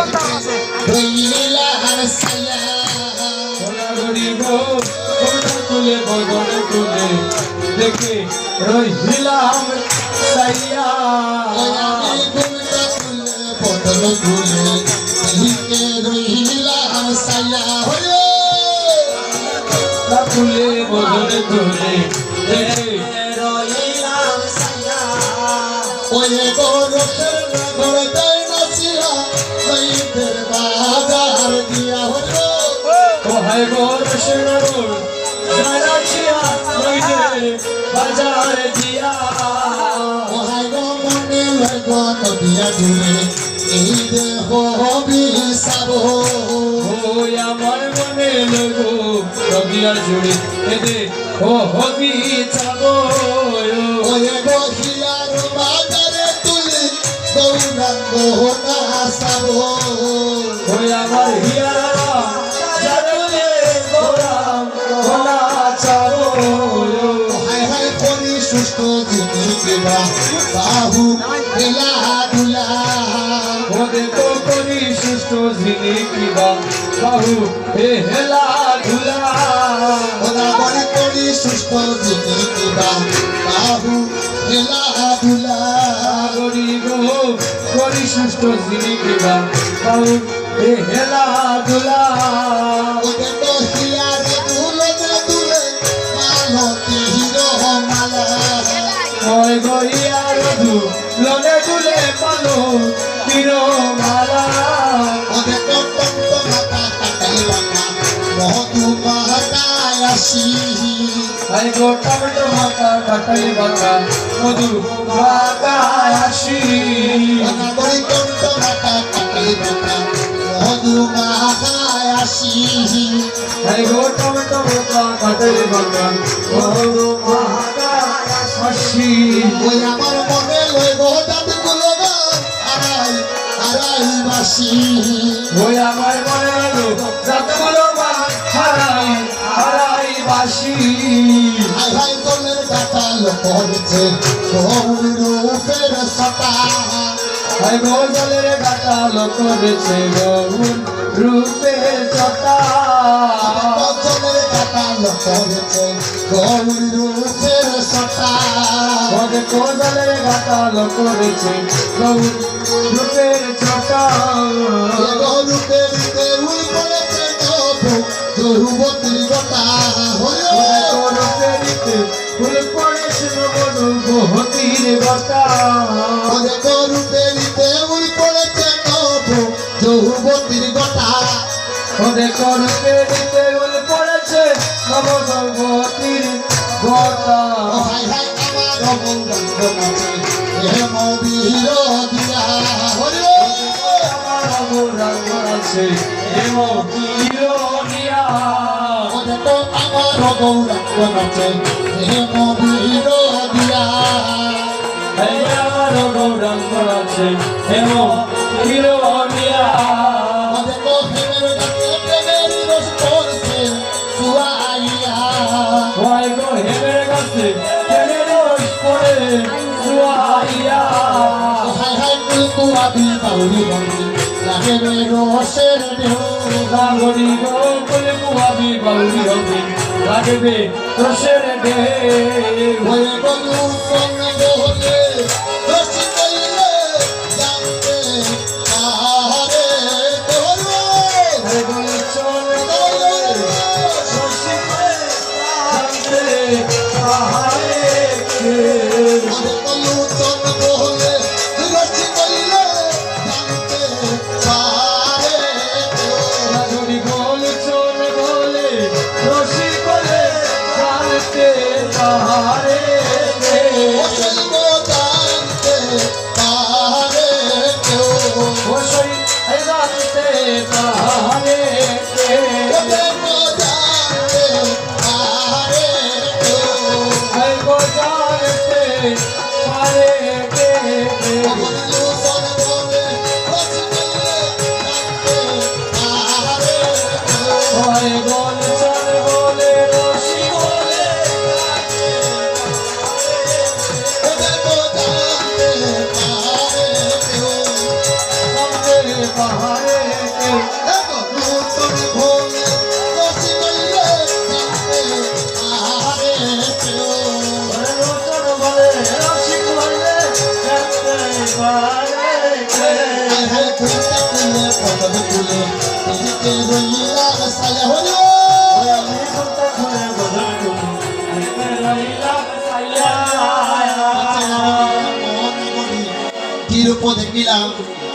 রইলা হাসাইয়া সোনা গরিব সোনা তুলে বদন তুলে দেখে রহিলাম সাইয়া আমি ঘুমটা তুলে বদন তুলে দেখে রইলা হাসাইয়া তুলে বদন তুলে দেখে রইলাম সাইয়া ওয়ে গোরখের নগর দেয় নাসিয়া সৈদের বাজার দিয়া হলো ও হায় গো রসনগর জানাছিয়া রইদের বাজার দিয়া ও হায় গো মনে লাগো তবিয়া জুড়ে এই দেহ বিসাবো ওই আমার মনে লগো রবিয়া জুড়ে এদে ও হবি চাবো ওয়ে গো হিয়ার বাজারে তুলি গৌরাঙ্গ নাসাবো ওই আমার হিয়ারা জানলে গোরাম গোনা চাবো হায় হায় করি সুস্থ জিনিসরা বাহু খেলা দুলা ওদের তো করি সুস্থ ঝিনি কিবা বাহু হে হেলা ধুলা ওরা বড় করি সুস্থ জিনিসরা বাহু খেলা দুলা গরিব করি সুস্থ ঝিনি কিবা বাহু হে হেলা ধুলা ওদের তো হিয়ার দুলে দুলে মালতী হিরো মালা ওই গইয়ার ধু লনে দুলে পালো তিরো মালা ওদের তো তন্ত মাতা কাটাই বাটা মহতু মাতায় আসি আই গো টমেটো মাথা কাটাই বাতা মধু মাতা আসি ওরা বড় তন্ত মাতা কাটাই বাটা মহতু মাতায় আসি আই গো টমেটো মাথা কাটাই বাতা মধু মাতা আসি ওই আমার মনে লই গো দাদুগুলো আড়াই আড়াই বাসি ওই আমার মনে হলো যতগুলো মা হারাই হারাই বাসি হাই হাই তোলের কাটা লোক হচ্ছে গৌর রূপের সতা আই গো জলের গাটা লোক করেছে গৌর রূপে চটা তোলের কাটা লোক হচ্ছে গৌর রূপের সতা ওদের কোজলের গাটা লোক করেছে গৌর রূপের চটা রূপের দেউল পড়েছে নবু যুবতীর গতা রূপেরিতে ফুল পড়েছে বহুতির গটা রূপের দেউল পড়েছে নবু যুবতীর গতা ওদের রূপেরিতে ফুল পড়েছে নবযুবতীর গটা হাই হাই আমার অমঙ্গল নাচে হেম বীর দিয়া হরি আমার অমরাঙ্গ আছে হেম কিরণিয়া ওদের তো আমার গৌরাঙ্গ নাচে হেম বীর দিয়া আমার গৌরাঙ্গ আছে হেম কিরণিয়া ওদের তো হেমের গাছে প্রেমের রস পড়ছে সুয়াইয়া ওই গো হেমের কাছে হেমের রস পড়ে সুয়াইয়া হাই হাই কুলকুয়াবি বাউরি বন্দি লাগে রে রসের ঢেউ সাগরি গো কুলে কুয়াবি বাউরি হবে লাগবে রসের ঢেউ হয়ে গলু সঙ্গ হলে রসি কইলে জানতে আরে তোরো আরে গলে চল গলে রসি করে জানতে আহারে কে হয়ে গলু সঙ্গ হলে রসি কইলে জানতে পারে সাগরি গলে চল গলে রসি করে জানতে আহারে কে ওসই গো জানতে পারে কেউ ওসই জানতে আহারে কে ওদের গো জানতে পারে কেউ আই গো জানতে পারে কে বললু সর বলে রসি কইলে জানতে পারে কেউ হয় গল চল বলে রসি বলে ওদের গো জানতে পারে কেউ জানতে বাহারে কেউ দেখো নূতন ভোলে রসি কইলে জানতে আরে কেউ নতুন বলে রসিক হইলে জানতে পারে কেউ। আহার খুলতে খুলে পদর খুলে দিতে রইলা সায়া হলো আমি ঘুরতে ঘুরে বদল করি আমি রইলাম সাইয়া তিরুপতি গেলাম